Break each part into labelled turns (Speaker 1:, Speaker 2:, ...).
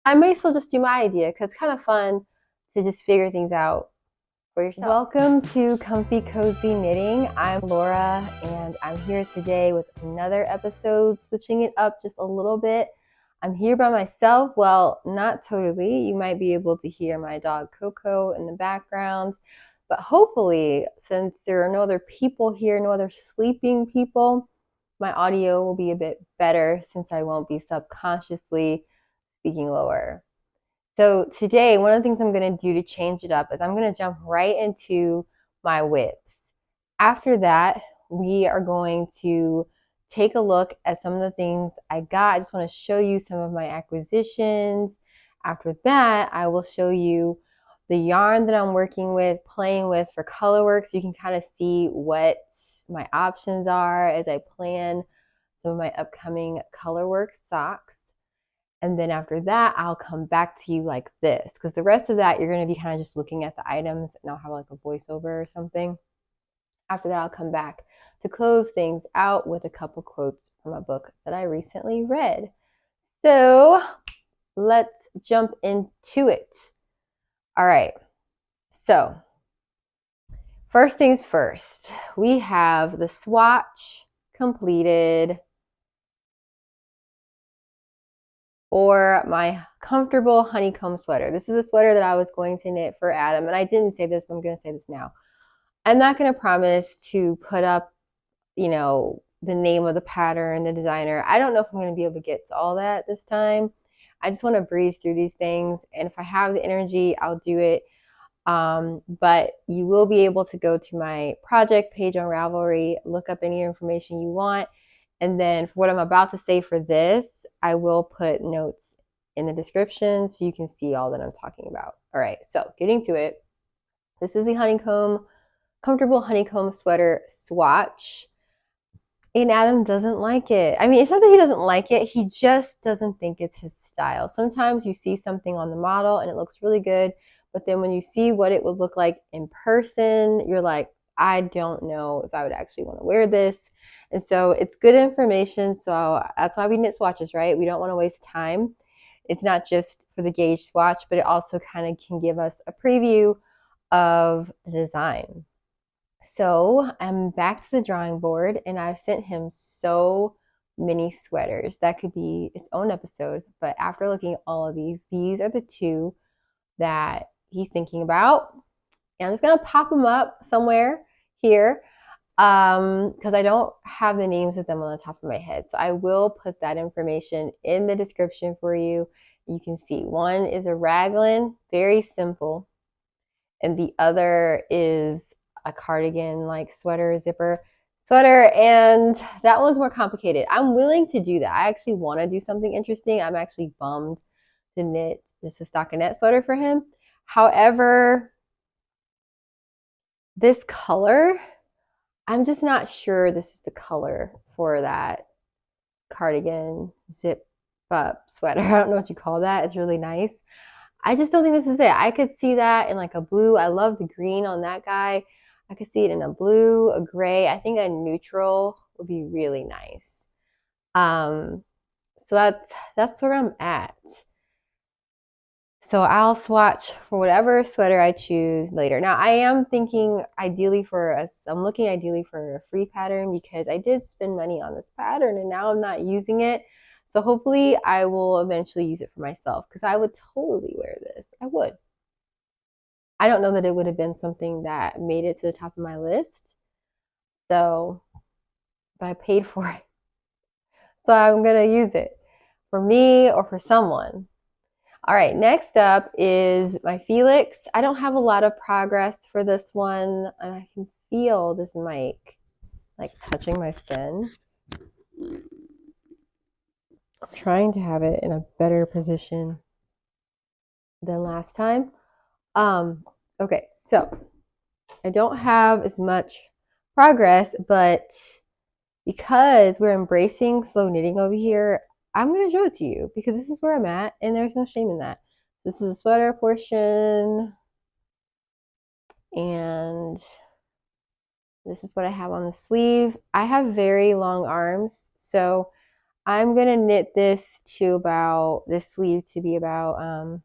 Speaker 1: I may still just do my idea because it's kind of fun to just figure things out for yourself. Welcome to Comfy Cozy Knitting. I'm Laura and I'm here today with another episode, switching it up just a little bit. I'm here by myself. Well, not totally. You might be able to hear my dog Coco in the background, but hopefully, since there are no other people here, no other sleeping people, my audio will be a bit better since I won't be subconsciously speaking lower. So today, one of the things I'm going to do to change it up is I'm going to jump right into my whips. After that, we are going to take a look at some of the things I got. I just want to show you some of my acquisitions. After that, I will show you the yarn that I'm working with, playing with for color work, so you can kind of see what my options are as I plan some of my upcoming color work socks. And then after that, I'll come back to you like this, because the rest of that, you're going to be kind of just looking at the items and I'll have like a voiceover or something. After that, I'll come back to close things out with a couple quotes from a book that I recently read. So let's jump into it. All right. So first things first, we have the swatch completed, or my comfortable honeycomb sweater. This is a sweater that I was going to knit for Adam, and I didn't say this, but I'm going to say this now. I'm not going to promise to put up, the name of the pattern, the designer. I don't know if I'm going to be able to get to all that this time. I just want to breeze through these things, and if I have the energy, I'll do it. But you will be able to go to my project page on Ravelry, look up any information you want, and then for what I'm about to say for this, I will put notes in the description so you can see all that I'm talking about. All right, so getting to it. This is the comfortable honeycomb sweater swatch. And Adam doesn't like it. I mean, it's not that he doesn't like it. He just doesn't think it's his style. Sometimes you see something on the model and it looks really good, but then when you see what it would look like in person, you're like, I don't know if I would actually want to wear this. And so it's good information. So that's why we knit swatches, right? We don't want to waste time. It's not just for the gauge swatch, but it also kind of can give us a preview of the design. So I'm back to the drawing board, and I've sent him so many sweaters. That could be its own episode. But after looking at all of these are the two that he's thinking about. And I'm just going to pop them up somewhere here because I don't have the names of them on the top of my head. So I will put that information in the description for you. You can see one is a Raglan, very simple, and the other is a cardigan like zipper sweater, and that one's more complicated. I'm willing to do that. I actually want to do something interesting. I'm actually bummed to knit just a stockinette sweater for him. However, this color, I'm just not sure this is the color for that cardigan zip up sweater. I don't know what you call that. It's really nice. I just don't think this is it. I could see that in like a blue. I love the green on that guy. I could see it in a blue, a gray. I think a neutral would be really nice. So that's where I'm at. So I'll swatch for whatever sweater I choose later. Now I am thinking I'm looking ideally for a free pattern because I did spend money on this pattern and now I'm not using it. So hopefully I will eventually use it for myself because I would totally wear this. I would. I don't know that it would have been something that made it to the top of my list. So, but I paid for it. So I'm going to use it for me or for someone. All right, next up is my Felix. I don't have a lot of progress for this one. I can feel this mic like touching my skin. I'm trying to have it in a better position than last time. Okay, so I don't have as much progress, but because we're embracing slow knitting over here, I'm going to show it to you because this is where I'm at and there's no shame in that. This is a sweater portion and this is what I have on the sleeve. I have very long arms, so I'm gonna knit this to about, this sleeve to be about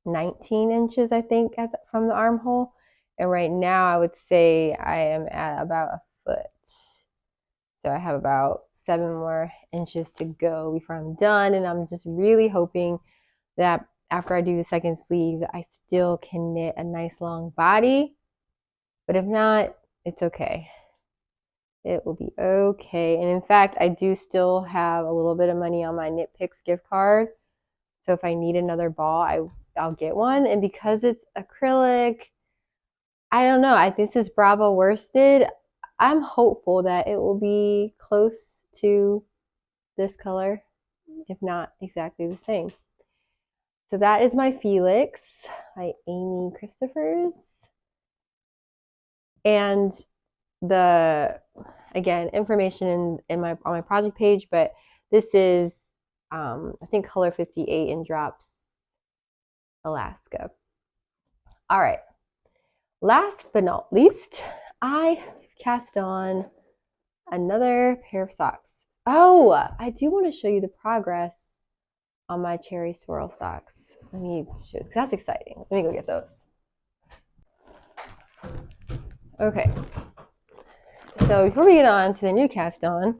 Speaker 1: 19 inches, I think, from the armhole. And right now I would say I am at about a foot. So I have about 7 more inches to go before I'm done. And I'm just really hoping that after I do the second sleeve, I still can knit a nice long body. But if not, it's okay. It will be okay. And in fact, I do still have a little bit of money on my Knit Picks gift card. So if I need another ball, I'll get one. And because it's acrylic, I don't know. This is Bravo worsted. I'm hopeful that it will be close to this color, if not exactly the same. So that is my Felix by Amy Christophers. And again, information on my project page, but this is I think color 58 in Drops Alaska. All right, last but not least, I cast on another pair of socks. Oh, I do want to show you the progress on my cherry swirl socks. Let me show, because that's exciting. Let me go get those. Okay, so before we get on to the new cast on,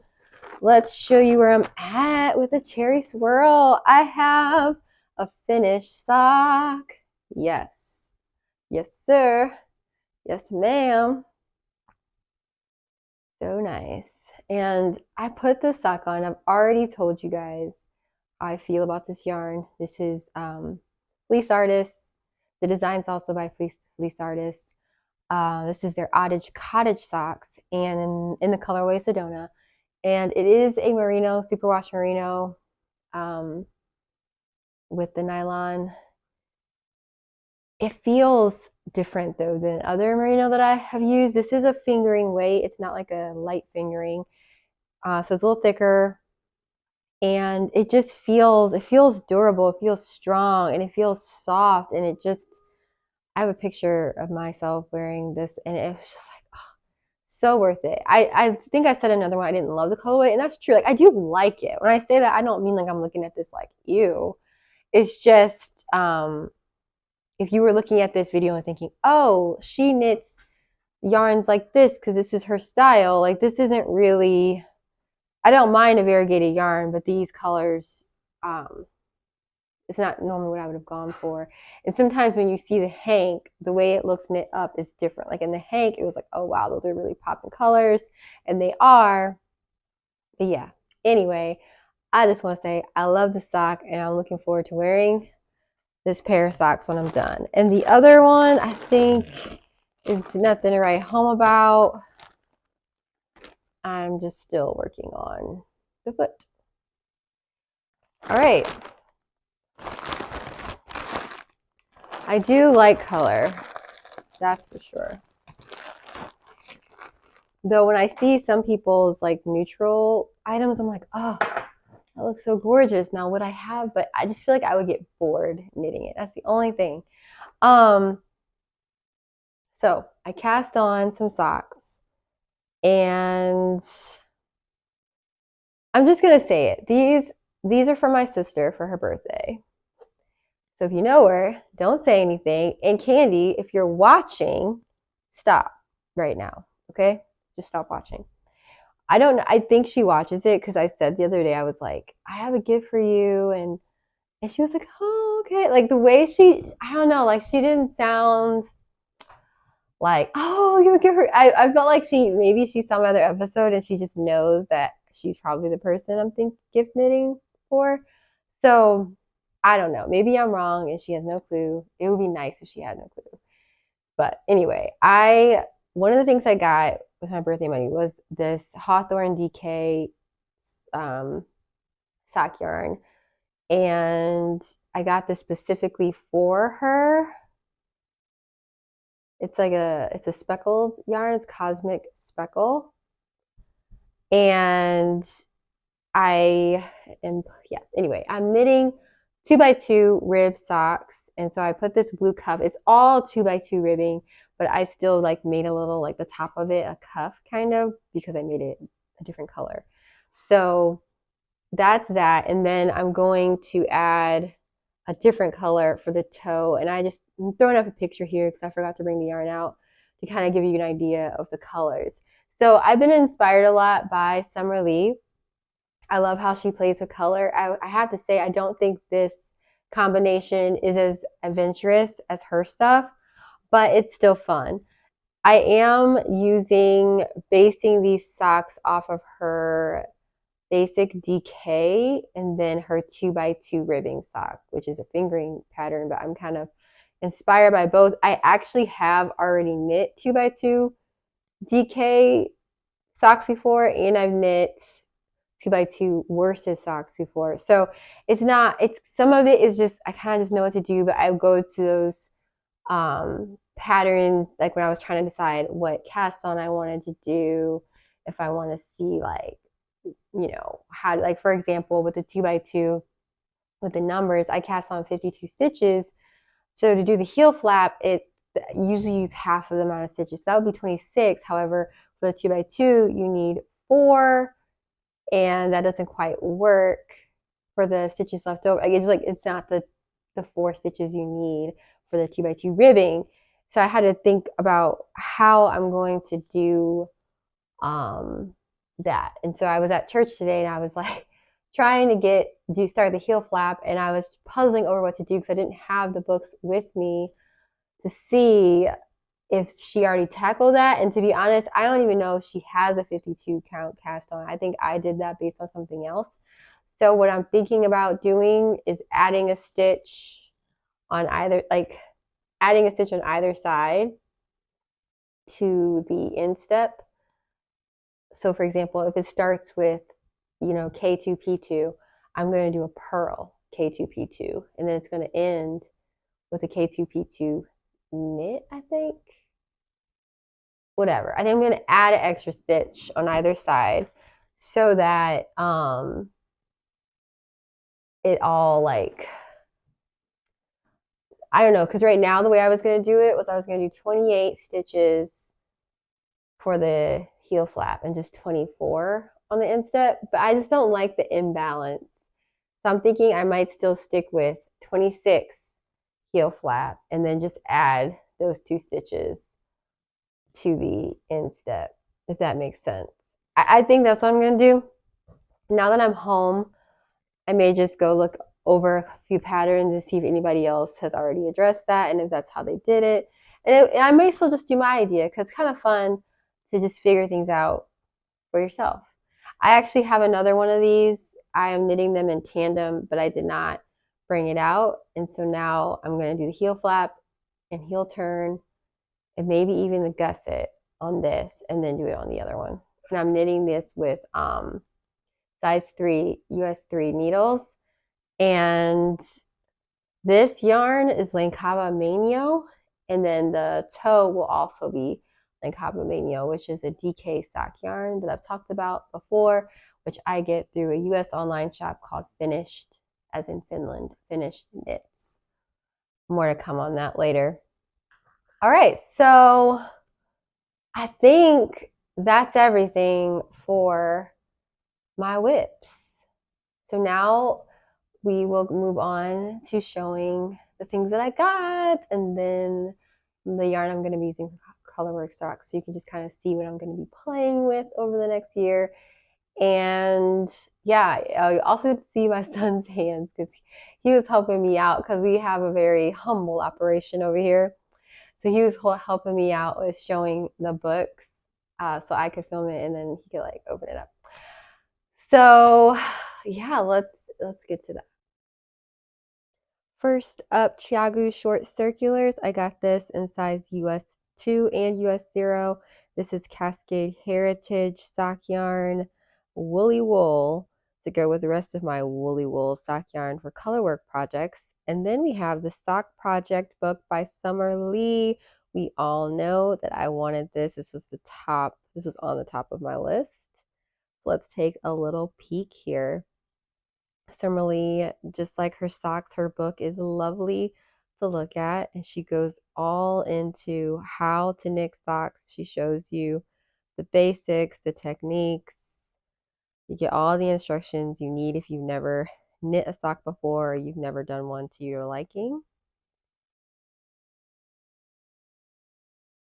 Speaker 1: let's show you where I'm at with the cherry swirl. I have a finished sock. Yes. Yes, sir. Yes, ma'am. So nice. And I put this sock on. I've already told you guys how I feel about this yarn. This is Fleece Artists. The design's also by Fleece Artists. This is their Cottage socks, and in the colorway Sedona. And it is a merino, superwash merino, with the nylon. It feels different though than other merino that I have used. This is a fingering weight. It's not like a light fingering. So it's a little thicker, and it just feels durable, it feels strong, and it feels soft, and I have a picture of myself wearing this, and it was just like, oh, so worth it. I think I said another one, I didn't love the colorway, and that's true. Like, I do like it. When I say that, I don't mean like I'm looking at this like, ew. It's just, if you were looking at this video and thinking, oh, she knits yarns like this because this is her style, like, this isn't really, I don't mind a variegated yarn, but these colors, it's not normally what I would have gone for. And sometimes when you see the hank, the way it looks knit up is different. Like in the hank, it was like, oh wow, those are really popping colors, and they are. But yeah, anyway, I just want to say I love the sock, and I'm looking forward to wearing this pair of socks when I'm done. And the other one, I think, is nothing to write home about. I'm just still working on the foot. All right. I do like color, that's for sure. Though when I see some people's like neutral items, I'm like, oh, that looks so gorgeous. Now would I have, but I just feel like I would get bored knitting it. That's the only thing. So I cast on some socks, and I'm just gonna say it. These are for my sister for her birthday. So if you know her, don't say anything. And Candy, if you're watching, stop right now, okay? Just stop watching. I don't know. I think she watches it because I said the other day, I was like, I have a gift for you. And she was like, oh, okay. Like the way I don't know, like she didn't sound like, oh, you would give her. I felt like maybe she saw my other episode and she just knows that she's probably the person I'm gift knitting for. So I don't know. Maybe I'm wrong and she has no clue. It would be nice if she had no clue. But anyway, one of the things I got with my birthday money was this Hawthorne DK sock yarn. And I got this specifically for her. It's a speckled yarn. It's Cosmic Speckle. And anyway, I'm knitting 2x2 rib socks, and so I put this blue cuff. It's all 2x2 ribbing, but I still like made a little, like the top of it, a cuff kind of, because I made it a different color. So that's that. And then I'm going to add a different color for the toe. And I'm throwing up a picture here because I forgot to bring the yarn out to kind of give you an idea of the colors. So I've been inspired a lot by Summer Lee. I love how she plays with color. I have to say, I don't think this combination is as adventurous as her stuff, but it's still fun. I am basing these socks off of her basic DK and then her 2x2 ribbing sock, which is a fingering pattern, but I'm kind of inspired by both. I actually have already knit 2x2 DK socks before, and I've knit 2x2 worsted socks before. So it's some of it is just, I kind of just know what to do, but I go to those patterns like when I was trying to decide what cast on I wanted to do, if I want to see like, how, like for example, with the 2x2, with the numbers, I cast on 52 stitches. So to do the heel flap, it usually use half of the amount of stitches. So that would be 26. However, for the 2x2, you need 4, and that doesn't quite work for the stitches left over. It's not the 4 stitches you need for the 2x2 ribbing. So I had to think about how I'm going to do that. And so I was at church today and I was like trying to start the heel flap, and I was puzzling over what to do because I didn't have the books with me to see if she already tackled that. And to be honest, I don't even know if she has a 52 count cast on. I think I did that based on something else. So what I'm thinking about doing is adding a stitch on either side to the instep. So for example, if it starts with, K2, P2, I'm going to do a purl K2, P2, and then it's going to end with a K2, P2 knit, I think. Whatever. I think I'm going to add an extra stitch on either side so that it all like, I don't know, because right now the way I was going to do it was I was going to do 28 stitches for the heel flap and just 24 on the instep, but I just don't like the imbalance. So I'm thinking I might still stick with 26 heel flap and then just add those 2 stitches to the instep, if that makes sense. I think that's what I'm going to do. Now that I'm home, I may just go look over a few patterns and see if anybody else has already addressed that and if that's how they did it. And I may still just do my idea because it's kind of fun to just figure things out for yourself. I actually have another one of these. I am knitting them in tandem, but I did not bring it out. And so now I'm going to do the heel flap and heel turn and maybe even the gusset on this and then do it on the other one. And I'm knitting this with size 3 US 3 needles. And this yarn is Lankava Manio, and then the toe will also be Lankava Manio, which is a DK sock yarn that I've talked about before, which I get through a US online shop called Finished, as in Finland, Finished Knits. More to come on that later. All right, so I think that's everything for my whips. So now we will move on to showing the things that I got and then the yarn I'm going to be using for colorwork socks, so you can just kind of see what I'm going to be playing with over the next year. And yeah, I also see my son's hands because he was helping me out because we have a very humble operation over here. So he was helping me out with showing the books so I could film it and then he could like open it up. So yeah, let's get to that. First up, Chiagu Short Circulars. I got this in size US 2 and US 0. This is Cascade Heritage sock yarn, woolly wool, to go with the rest of my woolly wool sock yarn for colorwork projects. And then we have the Sock Project book by Summer Lee. We all know that I wanted this. This was on the top of my list. So let's take a little peek here. Summer Lee, just like her socks, her book is lovely to look at, and she goes all into how to knit socks. She shows you the basics, the techniques, You get all the instructions you need if you've never knit a sock before or you've never done one to your liking.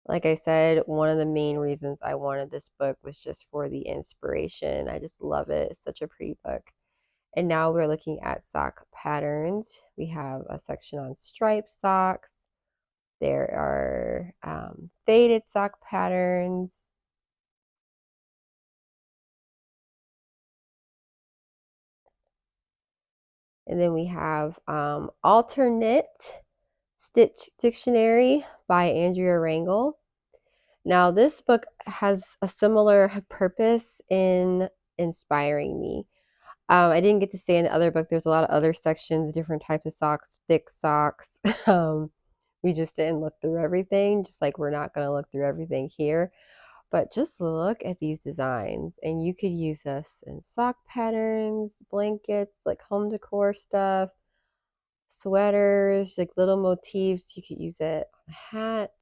Speaker 1: Like I said, one of the main reasons I wanted this book was just for the inspiration. I just love it. It's such a pretty book. And now we're looking at sock patterns. We have a section on striped socks. There are faded sock patterns. And then we have Alternate Stitch Dictionary by Andrea Rangel. Now, this book has a similar purpose in inspiring me. I didn't get to say in the other book, there's a lot of other sections, different types of socks, thick socks. We just didn't look through everything, just like we're not going to look through everything here. But just look at these designs, and you could use this in sock patterns, blankets, like home decor stuff, sweaters, like little motifs. You could use it on hats.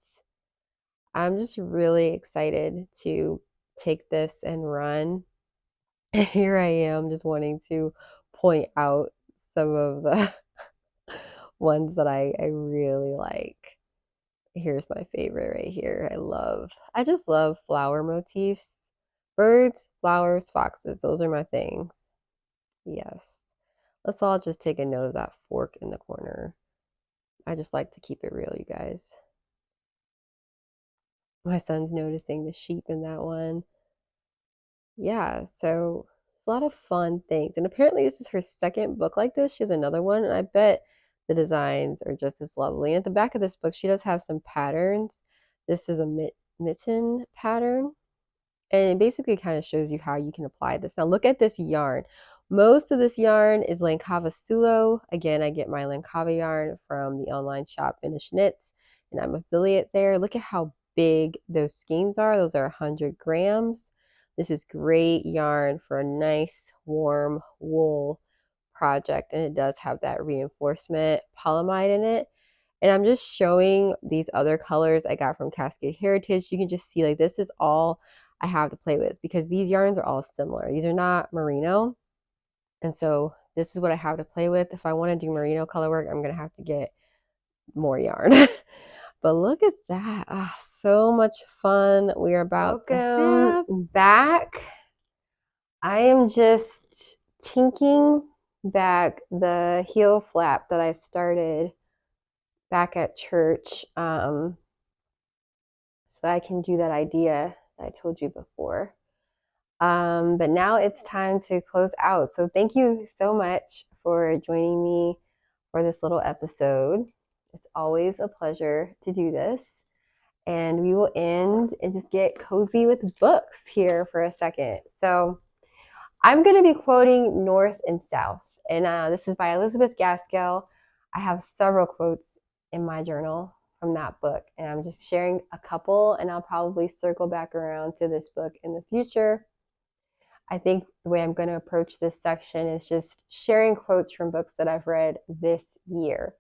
Speaker 1: I'm just really excited to take this and run. Here I am just wanting to point out some of the ones that I really like. Here's my favorite right here. I just love flower motifs. Birds, flowers, foxes. Those are my things. Yes. Let's all just take a note of that fork in the corner. I just like to keep it real, you guys. My son's noticing the sheep in that one. Yeah, so it's a lot of fun things. And apparently this is her second book like this. She has another one, and I bet the designs are just as lovely. And at the back of this book, she does have some patterns. This is a mitten pattern, and it basically kind of shows you how you can apply this. Now look at this yarn. Most of this yarn is Lankava Sulo. Again, I get my Lankava yarn from the online shop Finished Knits, and I'm affiliate there. Look at how big those skeins are. Those are 100 grams. This is great yarn for a nice warm wool project, and it does have that reinforcement polyamide in it. And I'm just showing these other colors I got from Cascade Heritage. You can just see like this is all I have to play with because these yarns are all similar. These are not merino. And so this is what I have to play with. If I want to do merino color work, I'm going to have to get more yarn. But look at that. Ah, so much fun. We are about to have back. I am just tinking back the heel flap that I started back at church so I can do that idea that I told you before. But now it's time to close out. So thank you so much for joining me for this little episode. It's always a pleasure to do this. And we will end and just get cozy with books here for a second. So I'm going to be quoting North and South. And this is by Elizabeth Gaskell. I have several quotes in my journal from that book. And I'm just sharing a couple, and I'll probably circle back around to this book in the future. I think the way I'm going to approach this section is just sharing quotes from books that I've read this year.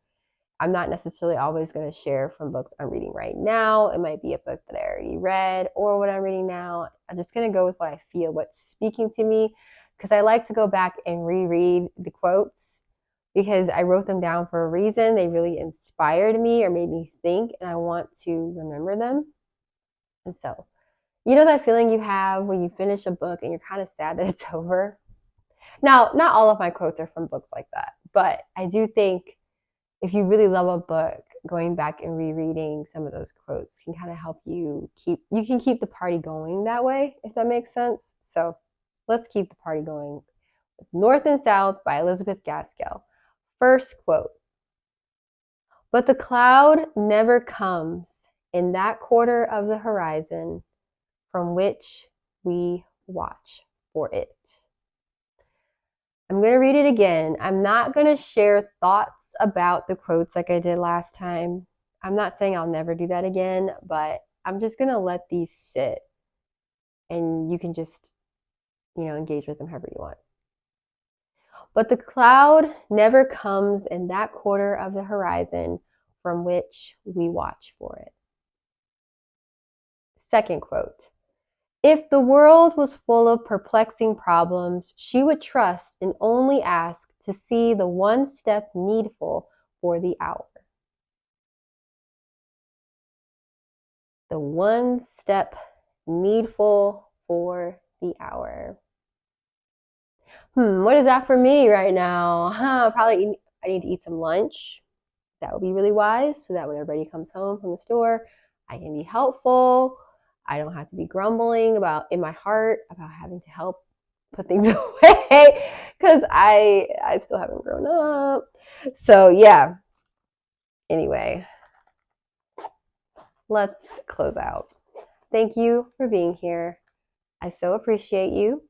Speaker 1: I'm not necessarily always going to share from books I'm reading right now. It might be a book that I already read or what I'm reading now. I'm just going to go with what I feel, what's speaking to me, because I like to go back and reread the quotes because I wrote them down for a reason. They really inspired me or made me think, and I want to remember them. And so, you know that feeling you have when you finish a book and you're kind of sad that it's over? Now, not all of my quotes are from books like that, but I do think if you really love a book, going back and rereading some of those quotes can kind of help you keep the party going that way, if that makes sense. So let's keep the party going with North and South by Elizabeth Gaskell. First quote: "But the cloud never comes in that quarter of the horizon from which we watch for it." I'm going to read it again. I'm not going to share thoughts about the quotes like I did last time. I'm not saying I'll never do that again, but I'm just going to let these sit, and you can just, engage with them however you want. "But the cloud never comes in that quarter of the horizon from which we watch for it." Second quote: If the world was full of perplexing problems, she would trust and only ask to see the one step needful for the hour. The one step needful for the hour. What is that for me right now? Probably I need to eat some lunch. That would be really wise so that when everybody comes home from the store, I can be helpful. I don't have to be grumbling about in my heart about having to help put things away because I still haven't grown up. So yeah. Anyway, let's close out. Thank you for being here. I so appreciate you.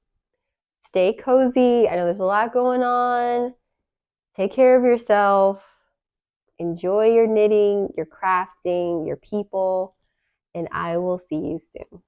Speaker 1: Stay cozy. I know there's a lot going on. Take care of yourself. Enjoy your knitting, your crafting, your people, and I will see you soon.